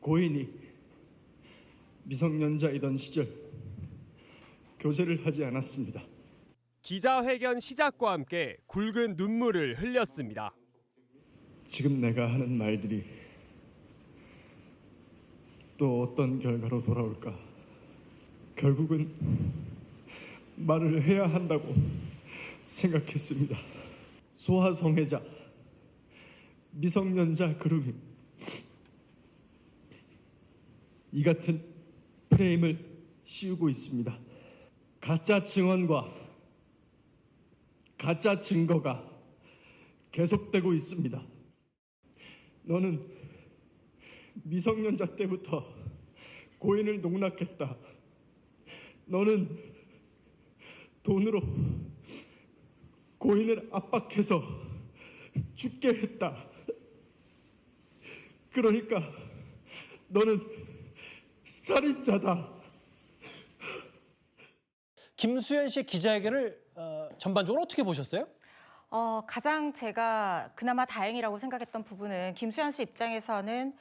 고인이 미성년자이던 시절 교제를 하지 않았습니다. 기자회견 시작과 함께 굵은 눈물을 흘렸습니다. 지금 내가 하는 말들이 또 어떤 결과로 돌아올까? 결국은 말을 해야 한다고 생각했습니다. 소아성애자, 미성년자 그루밍, 이 같은 프레임을 씌우고 있습니다. 가짜 증언과 가짜 증거가 계속되고 있습니다. 너는 미성년자 때부터 고인을 농락했다. 너는 돈으로 고인을 압박해서 죽게 했다. 그러니까 너는 살인자다. 김수현 씨 기자회견을 전반적으로 어떻게 보셨어요? 가장 제가 그나마 다행이라고 생각했던 부분은 김수현 씨 입장에서는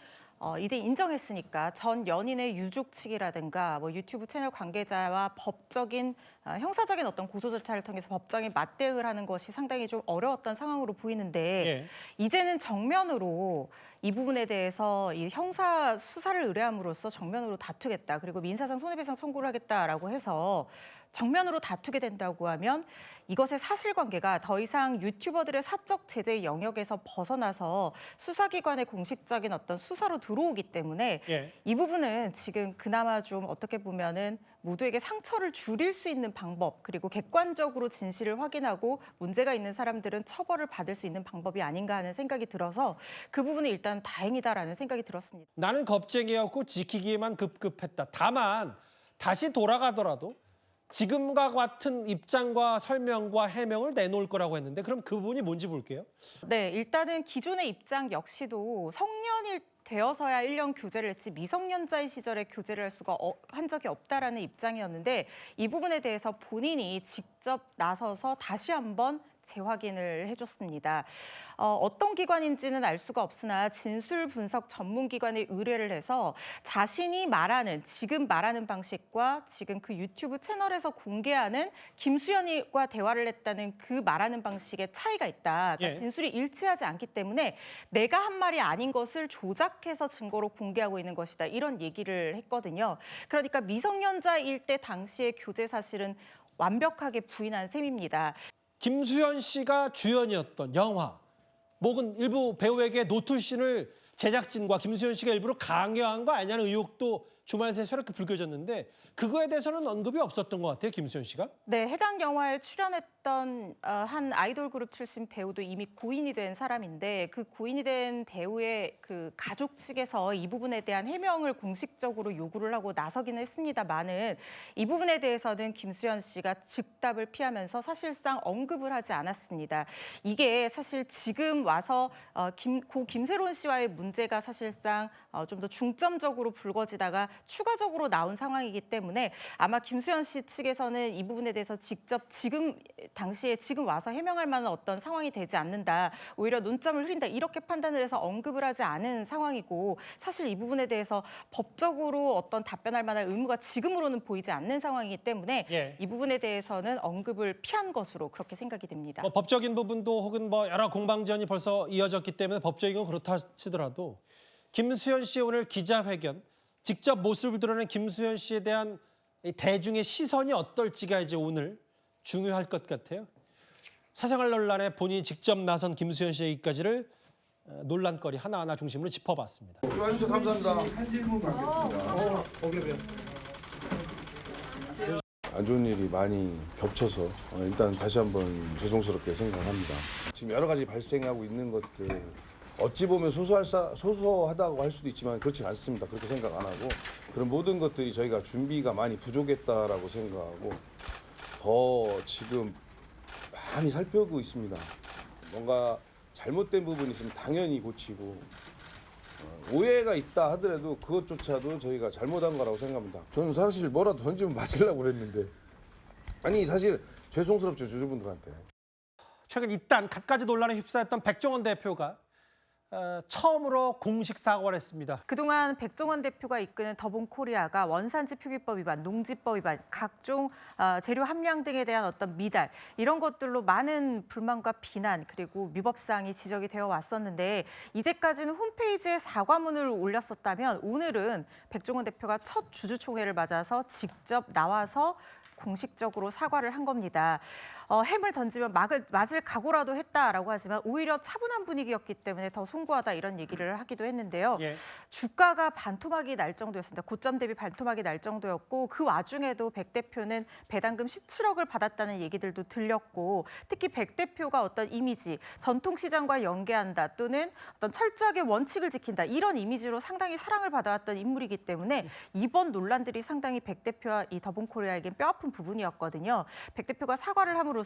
이제 인정했으니까 전 연인의 유족 측이라든가 뭐 유튜브 채널 관계자와 법적인 형사적인 어떤 고소 절차를 통해서 법적인 맞대응을 하는 것이 상당히 좀 어려웠던 상황으로 보이는데 이제는 정면으로 이 부분에 대해서 이 형사 수사를 의뢰함으로써 정면으로 다투겠다. 그리고 민사상 손해배상 청구를 하겠다라고 해서 정면으로 다투게 된다고 하면 이것의 사실관계가 더 이상 유튜버들의 사적 제재 영역에서 벗어나서 수사기관의 공식적인 어떤 수사로 들어오기 때문에 이 부분은 지금 그나마 좀 어떻게 보면은 모두에게 상처를 줄일 수 있는 방법, 그리고 객관적으로 진실을 확인하고 문제가 있는 사람들은 처벌을 받을 수 있는 방법이 아닌가 하는 생각이 들어서 그 부분은 일단 다행이다라는 생각이 들었습니다. 나는 겁쟁이였고 지키기에만 급급했다. 다만 다시 돌아가더라도 지금과 같은 입장과 설명과 해명을 내놓을 거라고 했는데 그럼 그 부분이 뭔지 볼게요. 네, 일단은 기존의 입장 역시도 성년일 되어서야 1년 교제를 했지 미성년자의 시절에 교제를 한 적이 없다라는 입장이었는데 이 부분에 대해서 본인이 직접 나서서 다시 한번 재확인을 해줬습니다. 어떤 기관인지는 알 수가 없으나 진술 분석 전문 기관에 의뢰를 해서 자신이 지금 말하는 방식과 지금 그 유튜브 채널에서 공개하는 김수현과 대화를 했다는 그 말하는 방식의 차이가 있다. 그러니까 진술이 일치하지 않기 때문에 내가 한 말이 아닌 것을 조작해서 증거로 공개하고 있는 것이다. 이런 얘기를 했거든요. 그러니까 미성년자일 때 당시의 교제 사실은 완벽하게 부인한 셈입니다. 김수현 씨가 주연이었던 영화 혹은 일부 배우에게 노출신을 제작진과 김수현 씨가 일부러 강요한 거 아니냐는 의혹도 주말 새서 이렇게 불거졌는데 그거에 대해서는 언급이 없었던 것 같아요, 김수현 씨가? 네, 해당 영화에 출연했던 한 아이돌 그룹 출신 배우도 이미 고인이 된 사람인데 그 고인이 된 배우의 그 가족 측에서 이 부분에 대한 해명을 공식적으로 요구를 하고 나서기는 했습니다만은 이 부분에 대해서는 김수현 씨가 즉답을 피하면서 사실상 언급을 하지 않았습니다. 이게 사실 지금 와서 고 김세론 씨와의 문제가 사실상 좀 더 중점적으로 불거지다가 추가적으로 나온 상황이기 때문에 아마 김수현 씨 측에서는 이 부분에 대해서 직접 당시에 지금 와서 해명할 만한 어떤 상황이 되지 않는다. 오히려 논점을 흐린다. 이렇게 판단을 해서 언급을 하지 않은 상황이고 사실 이 부분에 대해서 법적으로 어떤 답변할 만한 의무가 지금으로는 보이지 않는 상황이기 때문에 이 부분에 대해서는 언급을 피한 것으로 그렇게 생각이 됩니다. 법적인 부분도 혹은 여러 공방전이 벌써 이어졌기 때문에 법적인 건 그렇다 치더라도 김수현 씨 오늘 기자회견 직접 모습을 드러낸 김수현 씨에 대한 대중의 시선이 어떨지가 이제 오늘 중요할 것 같아요. 사생활 논란에 본인이 직접 나선 김수현 씨의 얘기까지를 논란거리 하나하나 중심으로 짚어봤습니다. 수고하셨습니다. 감사합니다. 한 질문 받겠습니다. 안 좋은 일이 많이 겹쳐서 일단 다시 한번 죄송스럽게 생각합니다. 지금 여러 가지 발생하고 있는 것들 어찌 보면 소소하다고 할 수도 있지만 그렇지 않습니다. 그렇게 생각 안 하고 그런 모든 것들이 저희가 준비가 많이 부족했다라고 생각하고 더 지금 많이 살펴보고 있습니다. 뭔가 잘못된 부분이 있으면 당연히 고치고 오해가 있다 하더라도 그것조차도 저희가 잘못한 거라고 생각합니다. 저는 사실 뭐라도 던지면 맞으려고 그랬는데 아니 사실 죄송스럽죠 주주분들한테. 최근 이딴 갖가지 논란에 휩싸였던 백종원 대표가 처음으로 공식 사과를 했습니다. 그동안 백종원 대표가 이끄는 더본코리아가 원산지 표기법 위반, 농지법 위반, 각종 재료 함량 등에 대한 어떤 미달 이런 것들로 많은 불만과 비난 그리고 위법사항이 지적이 되어 왔었는데 이제까지는 홈페이지에 사과문을 올렸었다면 오늘은 백종원 대표가 첫 주주총회를 맞아서 직접 나와서 공식적으로 사과를 한 겁니다. 햄을 던지면 맞을 각오라도 했다라고 하지만 오히려 차분한 분위기였기 때문에 더 숭고하다 이런 얘기를 하기도 했는데요. 예. 주가가 반토막이 날 정도였습니다. 고점 대비 반토막이 날 정도였고 그 와중에도 백 대표는 배당금 17억을 받았다는 얘기들도 들렸고 특히 백 대표가 어떤 이미지, 전통시장과 연계한다 또는 어떤 철저하게 원칙을 지킨다 이런 이미지로 상당히 사랑을 받아왔던 인물이기 때문에 이번 논란들이 상당히 백 대표와 이 더본코리아에겐 뼈아픈 부분이었거든요. 백 대표가 사과를 함으로써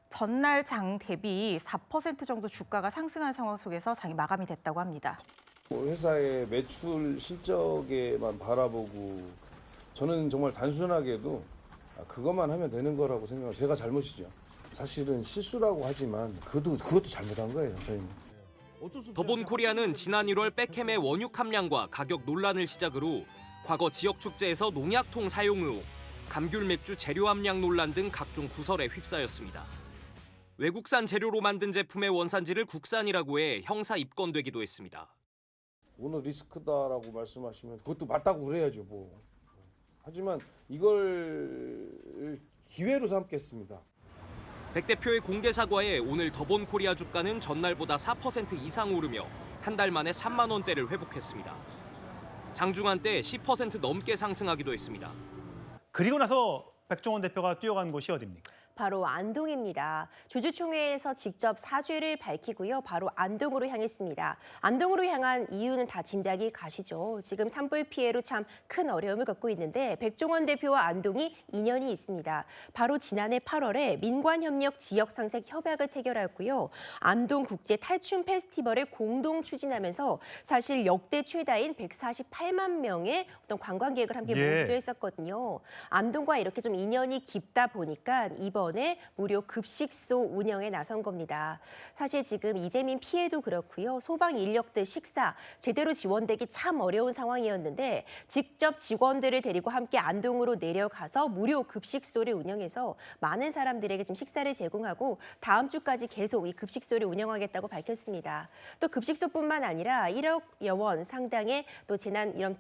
전날 장 대비 4% 정도 주가가 상승한 상황 속에서 장이 마감이 됐다고 합니다. 회사의 매출 실적에만 바라보고 저는 정말 단순하게도 그것만 하면 되는 거라고 생각해요. 제가 잘못이죠. 사실은 실수라고 하지만 그것도 잘못한 거예요. 저희는. 더본코리아는 지난 1월 백햄의 원육 함량과 가격 논란을 시작으로 과거 지역 축제에서 농약통 사용 의혹, 감귤 맥주 재료 함량 논란 등 각종 구설에 휩싸였습니다. 외국산 재료로 만든 제품의 원산지를 국산이라고 해 형사 입건되기도 했습니다. 오늘 리스크다라고 말씀하시면 그것도 맞다고 그래야죠. 뭐. 하지만 이걸 기회로 삼겠습니다. 백 대표의 공개 사과에 오늘 더본코리아 주가는 전날보다 4% 이상 오르며 한 달 만에 3만 원대를 회복했습니다. 장중한 때 10% 넘게 상승하기도 했습니다. 그리고 나서 백종원 대표가 뛰어간 곳이 어디입니까? 바로 안동입니다. 주주총회에서 직접 사죄를 밝히고요. 바로 안동으로 향했습니다. 안동으로 향한 이유는 다 짐작이 가시죠. 지금 산불 피해로 참 큰 어려움을 겪고 있는데 백종원 대표와 안동이 인연이 있습니다. 바로 지난해 8월에 민관협력 지역상생 협약을 체결하였고요. 안동 국제 탈춤 페스티벌을 공동 추진하면서 사실 역대 최다인 148만 명의 어떤 관광객을 함께 모으기도 했었거든요. 안동과 이렇게 좀 인연이 깊다 보니까 이번에 무료 급식소 운영에 나선 겁니다. 사실 지금 이재민 피해도 그렇고요. 소방 인력들 식사 제대로 지원되기 참 어려운 상황이었는데 직접 직원들을 데리고 함께 안동으로 내려가서 무료 급식소를 운영해서 많은 사람들에게 지금 식사를 제공하고 다음 주까지 계속 이 급식소를 운영하겠다고 밝혔습니다. 또 급식소뿐만 아니라 1억여 원 상당의 또 재난 이런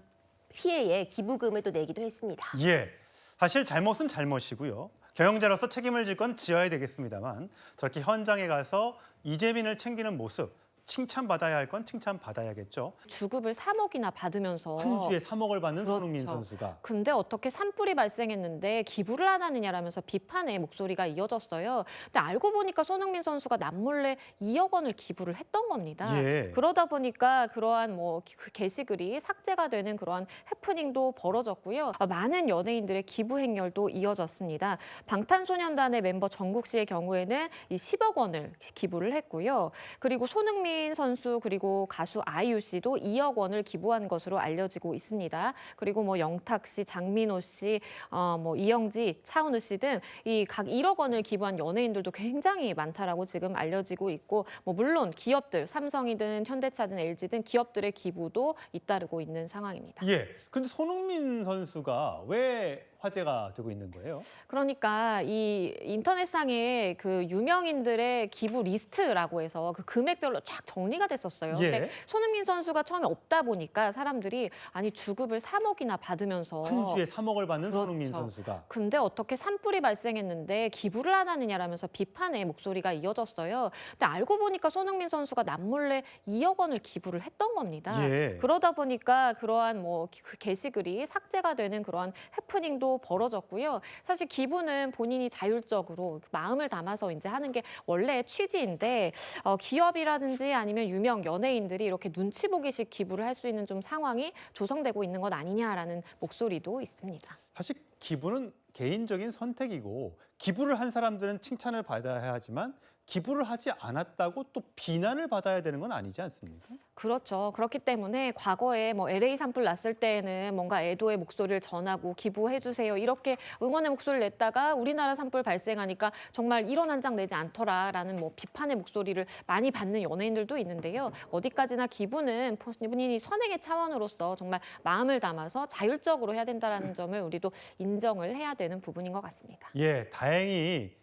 피해에 기부금을 또 내기도 했습니다. 예, 사실 잘못은 잘못이고요. 경영자로서 책임을 질 건 지어야 되겠습니다만 저렇게 현장에 가서 이재민을 챙기는 모습 칭찬받아야 할 건 칭찬받아야겠죠. 주급을 3억이나 받으면서 한 주에 3억을 받는 그렇죠. 손흥민 선수가. 근데 어떻게 산불이 발생했는데 기부를 안 하느냐라면서 비판의 목소리가 이어졌어요. 근데 알고 보니까 손흥민 선수가 남몰래 2억 원을 기부를 했던 겁니다. 예. 그러다 보니까 그러한 뭐 게시글이 삭제가 되는 그러한 해프닝도 벌어졌고요. 많은 연예인들의 기부 행렬도 이어졌습니다. 방탄소년단의 멤버 정국 씨의 경우에는 이 10억 원을 기부를 했고요. 그리고 손흥민 선수 그리고 가수 아이유 씨도 2억 원을 기부한 것으로 알려지고 있습니다. 그리고 뭐 영탁 씨, 장민호 씨, 뭐 이영지, 차은우 씨 등 이 각 1억 원을 기부한 연예인들도 굉장히 많다라고 지금 알려지고 있고, 뭐 물론 기업들 삼성이든 현대차든 LG든 기업들의 기부도 잇따르고 있는 상황입니다. 예. 근데 손흥민 선수가 왜 화제가 되고 있는 거예요? 그러니까 이 인터넷상에 그 유명인들의 기부 리스트라고 해서 그 금액별로 쫙 정리가 됐었어요. 예. 근데 손흥민 선수가 처음에 없다 보니까 사람들이 아니 주급을 3억이나 받으면서 한 주에 3억을 받는 그렇죠. 손흥민 선수가. 근데 어떻게 산불이 발생했는데 기부를 안 하느냐라면서 비판의 목소리가 이어졌어요. 근데 알고 보니까 손흥민 선수가 남몰래 2억 원을 기부를 했던 겁니다. 예. 그러다 보니까 그러한 뭐 게시글이 삭제가 되는 그러한 해프닝도 벌어졌고요. 사실 기부는 본인이 자율적으로 마음을 담아서 이제 하는 게 원래 취지인데 기업이라든지 아니면 유명 연예인들이 이렇게 눈치 보기식 기부를 할 수 있는 좀 상황이 조성되고 있는 것 아니냐라는 목소리도 있습니다. 사실 기부는 개인적인 선택이고 기부를 한 사람들은 칭찬을 받아야 하지만 기부를 하지 않았다고 또 비난을 받아야 되는 건 아니지 않습니까? 그렇죠. 그렇기 때문에 과거에 뭐 LA 산불 났을 때에는 뭔가 애도의 목소리를 전하고 기부해 주세요. 이렇게 응원의 목소리를 냈다가 우리나라 산불 발생하니까 정말 1원 한 장 내지 않더라라는 뭐 비판의 목소리를 많이 받는 연예인들도 있는데요. 어디까지나 기부는 본인이 선행의 차원으로서 정말 마음을 담아서 자율적으로 해야 된다는 점을 우리도 인정을 해야 되는 부분인 것 같습니다. 예, 다행히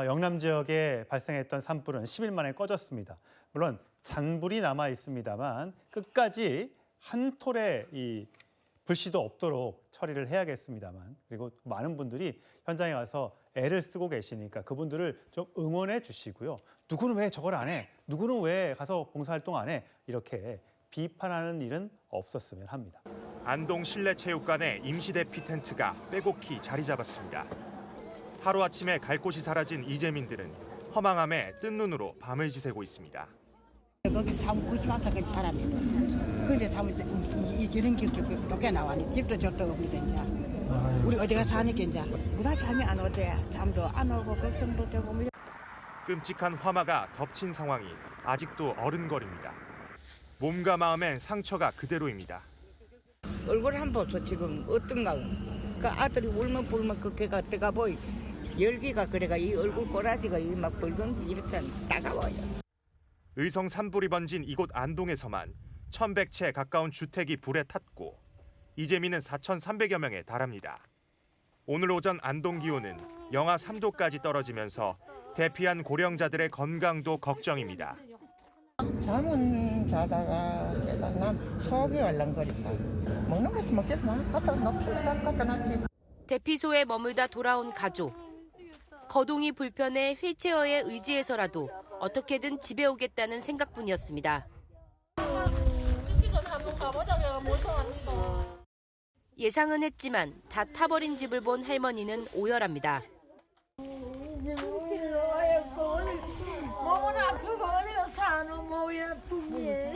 영남 지역에 발생했던 산불은 10일 만에 꺼졌습니다. 물론 잔불이 남아 있습니다만 끝까지 한 톨의 이 불씨도 없도록 처리를 해야겠습니다만, 그리고 많은 분들이 현장에 가서 애를 쓰고 계시니까 그분들을 좀 응원해 주시고요. 누구는 왜 저걸 안 해? 누구는 왜 가서 봉사활동 안 해? 이렇게 비판하는 일은 없었으면 합니다. 안동 실내체육관의 임시대피 텐트가 빼곡히 자리 잡았습니다. 하루아침에 갈 곳이 사라진 이재민들은 허망함에 뜬 눈으로 밤을 지새고 있습니다. 거기 사무 90학년까지 살았는데 근데 사무 이런 게 쫓겨나왔니 집도 저도 없는데 이제 우리 어디가 사니까 이제 무다 잠이 안 오대 잠도 안 오고 걱정도 되고 뭐. 끔찍한 화마가 덮친 상황이 아직도 어른거립니다. 몸과 마음엔 상처가 그대로입니다. 얼굴 한번 보소 지금 어떤가 그 아들이 울면 불면 그 개가 뜨가 보이 열기가 그래가 이 얼굴 꼬라지가 이 막 붉은 게 이렇게 따가워요. 의성 산불이 번진 이곳 안동에서만 1,100채 가까운 주택이 불에 탔고 이재민은 4,300여 명에 달합니다. 오늘 오전 안동 기온은 영하 3도까지 떨어지면서 대피한 고령자들의 건강도 걱정입니다. 잠은 자다가 깨달나 속이 얼렁거리서 먹는 것도 먹겠지만 갖다 놓기는 갖다 놨지. 대피소에 머물다 돌아온 가족. 거동이 불편해 휠체어에 의지해서라도 어떻게든 집에 오겠다는 생각뿐이었습니다. 예상은 했지만 다 타버린 집을 본 할머니는 오열합니다. 몸은 아프고 어디가 사노 몸이 아프게.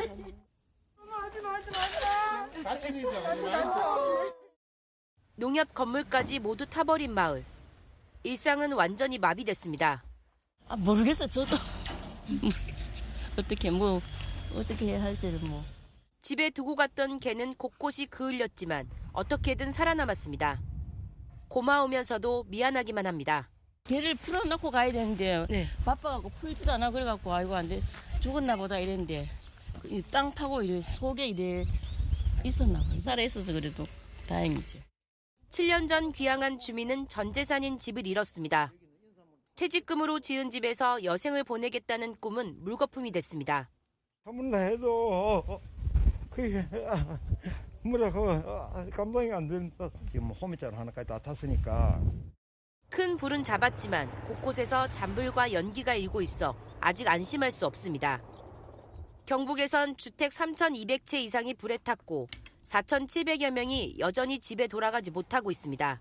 농협 건물까지 모두 타버린 마을. 일상은 완전히 마비됐습니다. 모르겠어. 저도 모르겠어. 어떻게 해야 할지를 뭐. 집에 두고 갔던 개는 곳곳이 그을렸지만 어떻게든 살아남았습니다. 고마우면서도 미안하기만 합니다. 개를 풀어놓고 가야 되는데 네. 바빠갖고 풀지도 않아 그래갖고 아이고 안 돼. 죽었나 보다 이랬는데 땅 파고 이래 속에 이래 있었나 봐. 살아있어서 그래도 다행이지. 7년 전 귀향한 주민은 전 재산인 집을 잃었습니다. 퇴직금으로 지은 집에서 여생을 보내겠다는 꿈은 물거품이 됐습니다. 아무나 해도 그게 감당이 안 된다. 지금 호미자로 하나까지 다 탔으니까. 큰 불은 잡았지만 곳곳에서 잔불과 연기가 일고 있어 아직 안심할 수 없습니다. 경북에선 주택 3,200채 이상이 불에 탔고 4,700여 명이 여전히 집에 돌아가지 못하고 있습니다.